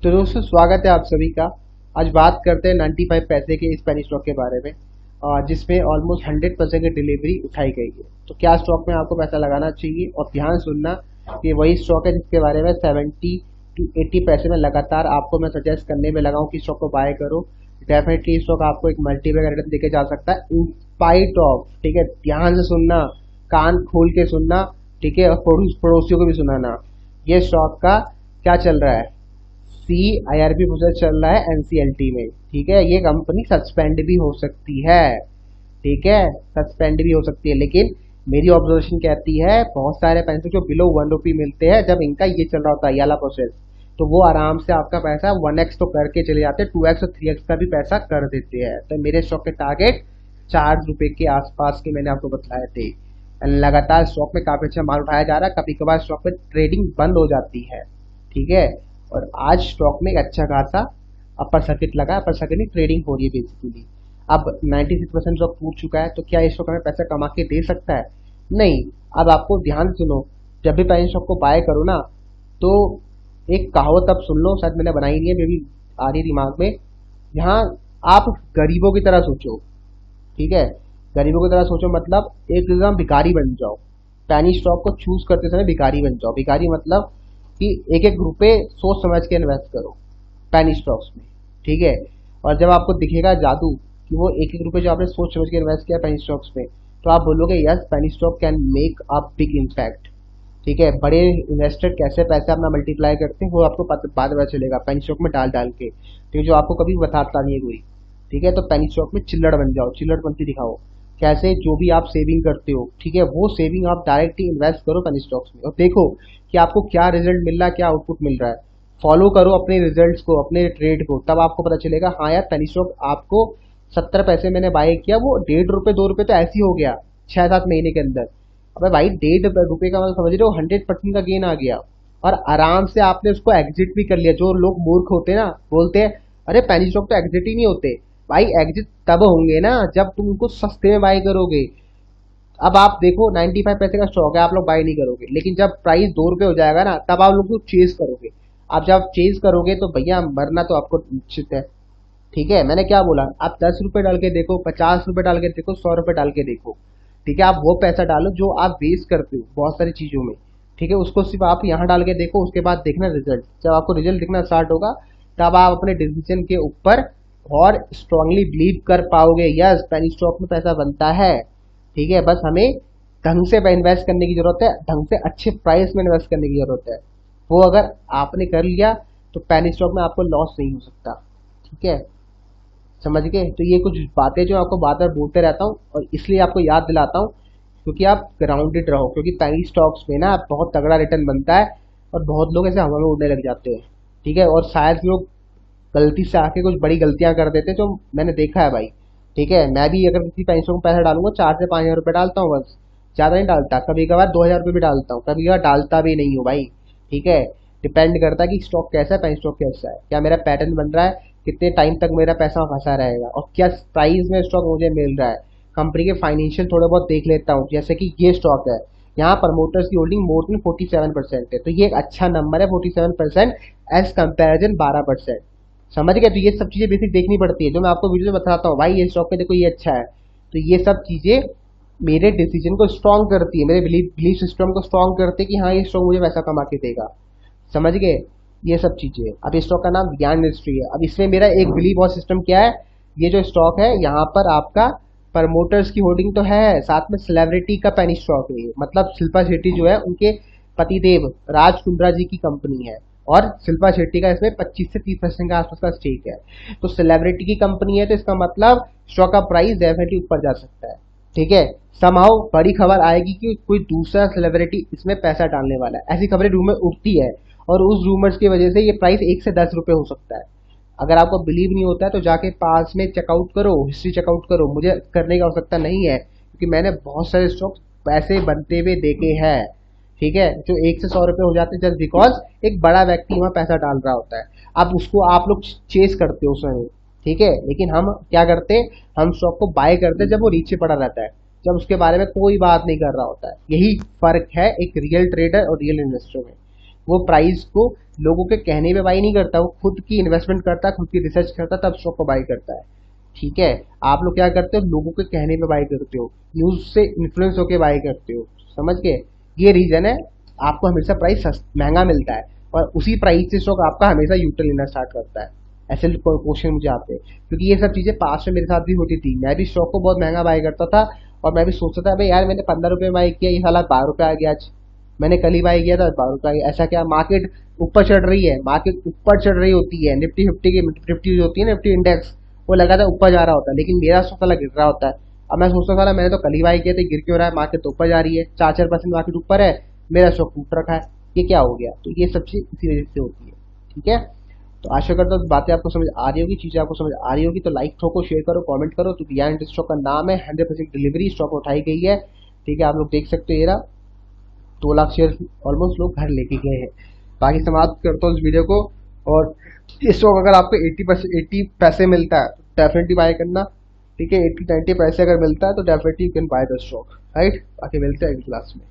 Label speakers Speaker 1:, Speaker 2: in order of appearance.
Speaker 1: तो दोस्तों स्वागत है आप सभी का। आज बात करते हैं 95 पैसे के इस पेनी स्टॉक के बारे में, जिसमें ऑलमोस्ट 100% की डिलीवरी उठाई गई है। तो क्या स्टॉक में आपको पैसा लगाना चाहिए, और ध्यान सुनना, ये वही स्टॉक है जिसके बारे में 70 to 80 पैसे में लगातार आपको मैं सजेस्ट करने में लगा हूँ कि स्टॉक को बाय करो। डेफिनेटली स्टॉक आपको एक मल्टीपल रिटर्न देके जा सकता है इन स्पाइट ऑफ। ठीक है, ध्यान से सुनना, कान खोल के सुनना। ठीक है, और पड़ोसियों को भी सुनाना। ये स्टॉक का क्या चल रहा है, सी IRP प्रोसेस चल रहा है NCLT में। ठीक है, ये कंपनी सस्पेंड भी हो सकती है। ठीक है, सस्पेंड भी हो सकती है, लेकिन मेरी ऑब्जर्वेशन कहती है बहुत सारे पैसे जो बिलो 1 रुपी मिलते हैं, जब इनका ये चल रहा होता है ये वाला प्रोसेस, तो वो आराम से आपका पैसा 1x तो करके चले जाते हैं, 2x और 3x का भी पैसा कर देते हैं। तो मेरे स्टॉक के टारगेट 4 रुपए के आसपास के मैंने आपको बताए थे। लगातार स्टॉक में काफी अच्छा माल उठाया जा रहा है। कभी कभार स्टॉक में ट्रेडिंग बंद हो जाती है। ठीक है, और आज स्टॉक में एक अच्छा खासा अपर सर्किट लगा है। अपर सर्किट में ट्रेडिंग हो रही है बेसिकली। अब 96% स्टॉक टूट चुका है, तो क्या ये स्टॉक हमें पैसा कमा के दे सकता है? नहीं। अब आपको ध्यान सुनो, जब भी पैन स्टॉक को बाय करो ना, तो एक कहावत अब सुन लो, शायद मैंने बनाई नहीं है, मे भी आ रही दिमाग में। यहाँ आप गरीबों की तरह सोचो। ठीक है, गरीबों की तरह सोचो मतलब एक एकदम भिखारी बन जाओ। पैनी स्टॉक को चूज करते समय भिखारी बन जाओ। भिखारी मतलब कि एक एक रुपए सोच समझ के इन्वेस्ट करो पैनी स्टॉक्स में। ठीक है, और जब आपको दिखेगा जादू कि वो एक एक रुपए जो आपने सोच समझ के इन्वेस्ट किया पैनी स्टॉक्स में, तो आप बोलोगे यस, पैनी stock can make a big impact. ठीक है, बड़े इन्वेस्टर कैसे पैसे अपना मल्टीप्लाई करते हैं वो आपको बाद में पता चलेगा पैनी स्टॉक में डाल डाल के। ठीक है, जो आपको कभी बताता नहीं है कोई। ठीक है, तो पेनी स्टॉक में चिल्लड़ बन जाओ, चिल्लड़पंथी दिखाओ। कैसे? जो भी आप सेविंग करते हो, ठीक है, वो सेविंग आप डायरेक्टली इन्वेस्ट करो पेनी स्टॉक्स में, और देखो कि आपको क्या रिजल्ट मिल रहा है, क्या आउटपुट मिल रहा है। फॉलो करो अपने रिजल्ट्स को, अपने ट्रेड को, तब आपको पता चलेगा हाँ यार, पेनी स्टॉक आपको 70 पैसे मैंने बाय किया, वो 1.5 रुपए 2 रुपए तो ऐसे ही हो गया 6-7 महीने के अंदर। अबे भाई, 1.5 रुपए का मतलब समझ रहे हो, 100% का गेन आ गया। और आराम से आपने उसको एग्जिट भी कर लिया। जो लोग मूर्ख होते हैं ना, बोलते हैं अरे पेनी स्टॉक तो एग्जिट ही नहीं होते। भाई एग्जिट तब होंगे ना जब तुम उनको सस्ते में बाय करोगे। अब आप देखो 95 पैसे का स्टॉक है, आप लोग बाय नहीं करोगे, लेकिन जब प्राइस 2 रुपए हो जाएगा ना, तब आप लोग चेज करोगे। आप जब चेज करोगे तो भैया मरना तो आपको निश्चित है। ठीक है, मैंने क्या बोला, आप 10 रुपए डाल के देखो, 50 रुपए डाल के देखो, 100 रुपए डाल के देखो। ठीक है, आप वो पैसा डालो जो आप वेस्ट करते हो बहुत सारी चीजों में। ठीक है, उसको सिर्फ आप यहाँ डाल के देखो, उसके बाद देखना रिजल्ट। जब आपको रिजल्ट दिखना स्टार्ट होगा, तब आप अपने डिसीजन के ऊपर और स्ट्रांगली बिलीव कर पाओगे, यस पेनी स्टॉक में पैसा बनता है। ठीक है, बस हमें ढंग से इन्वेस्ट करने की जरूरत है, ढंग से अच्छे प्राइस में इन्वेस्ट करने की जरूरत है। वो अगर आपने कर लिया तो पेनी स्टॉक में आपको लॉस नहीं हो सकता। ठीक है, समझ गए? तो ये कुछ बातें जो आपको बार बार बोलते रहता हूँ, और इसलिए आपको याद दिलाता हूँ क्योंकि आप ग्राउंडेड रहो, क्योंकि पेनी स्टॉक्स में ना बहुत तगड़ा रिटर्न बनता है, और बहुत लोग ऐसे हवा में उड़ने लग जाते हैं। ठीक है, और शायद लोग गलती से आके कुछ बड़ी गलतियां कर देते हैं, जो मैंने देखा है भाई। ठीक है, मैं भी अगर किसी पैसों में पैसा डालूंगा 4 से 5 हजार रुपये डालता हूँ बस, ज्यादा नहीं डालता। कभी कभार 2 हजार रुपये भी डालता हूँ, कभी कभार डालता भी नहीं हूँ भाई। ठीक है, डिपेंड करता है कि स्टॉक कैसा है, पेनी स्टॉक कैसा है, क्या मेरा पैटर्न बन रहा है, कितने टाइम तक मेरा पैसा फंसा रहेगा, और क्या प्राइस में स्टॉक मुझे मिल रहा है। कंपनी के फाइनेंशियल थोड़े बहुत देख लेता हूँ, जैसे कि ये स्टॉक है, यहाँ प्रमोटर्स की होल्डिंग मोर देन 47% है, तो ये एक अच्छा नंबर है 47% एज कंपेरिजन 12%। समझ गए? तो ये सब चीजें बेसिक देखनी पड़ती है, जो मैं आपको वीडियो में बताता हूँ। भाई ये स्टॉक में देखो ये अच्छा है, तो ये सब चीजें मेरे डिसीजन को स्ट्रॉन्ग करती है, मेरे बिलीफ सिस्टम को स्ट्रॉन्ग करती है कि हाँ ये स्टॉक मुझे पैसा कमा के देगा। समझ गए? ये सब चीजें। अब इस स्टॉक का नाम ज्ञान इंडस्ट्री है। अब इसमें मेरा एक बिलीव और सिस्टम क्या है, ये जो स्टॉक है यहाँ पर आपका प्रमोटर्स की होल्डिंग तो है, साथ में सेलिब्रिटी का पेनी स्टॉक है ये। मतलब शिल्पा शेट्टी जो है, उनके पतिदेव राज कुंद्रा जी की कंपनी है, और शिल्पा शेट्टी का इसमें 25 से 30% का आसपास का स्टेक है। तो सेलिब्रिटी की कंपनी है, तो इसका मतलब स्टॉक का प्राइस डेफिनेटली ऊपर जा सकता है। ठीक है, समहाउ बड़ी खबर आएगी कि कोई दूसरा सेलिब्रिटी इसमें पैसा डालने वाला है, ऐसी खबरें रूमर उठती है, और उस रूमर्स की वजह से ये प्राइस 1 से 10 रुपए हो सकता है। अगर आपको बिलीव नहीं होता है तो जाके पास में चेकआउट करो, हिस्ट्री चेकआउट करो। मुझे करने की आवश्यकता नहीं है, क्योंकि मैंने बहुत सारे स्टॉक पैसे बनते हुए देखे हैं। ठीक है, जो 1 से 100 रुपए हो जाते हैं जस्ट बिकॉज एक बड़ा व्यक्ति वहां पैसा डाल रहा होता है। अब उसको आप लोग चेस करते हो उस समय। ठीक है, लेकिन हम क्या करते हैं, हम स्टॉक को बाय करते हैं जब वो नीचे पड़ा रहता है, जब उसके बारे में कोई बात नहीं कर रहा होता है। यही फर्क है एक रियल ट्रेडर और रियल इन्वेस्टर में। वो प्राइस को लोगों के कहने पे बाई नहीं करता, वो खुद की इन्वेस्टमेंट करता है, खुद की रिसर्च करता है, तब स्टॉक को बाई करता है। ठीक है, आप लोग क्या करते हो, लोगों के कहने पे बाई करते हो, न्यूज से इन्फ्लुएंस होके बाई करते हो, समझ गए। ये रीजन है आपको हमेशा प्राइस महंगा मिलता है और उसी प्राइस से स्टॉक आपका हमेशा यूटर्न लेना स्टार्ट करता है। ऐसे क्वेश्चन मुझे आते हैं, क्योंकि ये सब चीजें पास्ट में मेरे साथ भी होती थी। मैं भी स्टॉक को बहुत महंगा बाई करता था और मैं भी सोचता था भाई यार मैंने 15 रुपये बाई किया, ये साला 12 रुपये आ गया आज, मैंने कल ही बाई किया था 12 रुपये आ गया। ऐसा क्या, मार्केट ऊपर चढ़ रही है, मार्केट ऊपर चढ़ रही होती है, निफ्टी 50 की 50 जो होती है निफ्टी इंडेक्स, वो लगातार ऊपर जा रहा होता है, लेकिन मेरा स्टॉक साला गिर रहा होता है। अब मैं सोचता था मैंने तो कल ही बाई किया था, गिर क्यों रहा है, मार्केट तो ऊपर जा रही है, 4-4% मार्केट ऊपर है, मेरा स्टॉक टूट रखा है, ये क्या हो गया। तो ये सब चीज इसी वजह से होती है। ठीक है, तो आशा करता हूँ बातें आपको समझ आ रही होगी, चीजें आपको समझ आ रही होगी। तो लाइक ठोको, शेयर करो, कमेंट करो। तो बियॉन्ड स्टॉक का नाम है, 100% डिलीवरी स्टॉक उठाई गई है। ठीक है, आप लोग देख सकते हो, ये रहा 2 लाख शेयर ऑलमोस्ट लोग घर लेके गए हैं। बाकी समाप्त करता हूँ इस वीडियो को। और ये स्टॉक अगर आपको 80 पैसे मिलता है तो डेफिनेटली बाय करना। ठीक है, 80-90 पैसे अगर मिलता है तो definitely you can by the stock, right. बाकी मिलते हैं अगली क्लास में।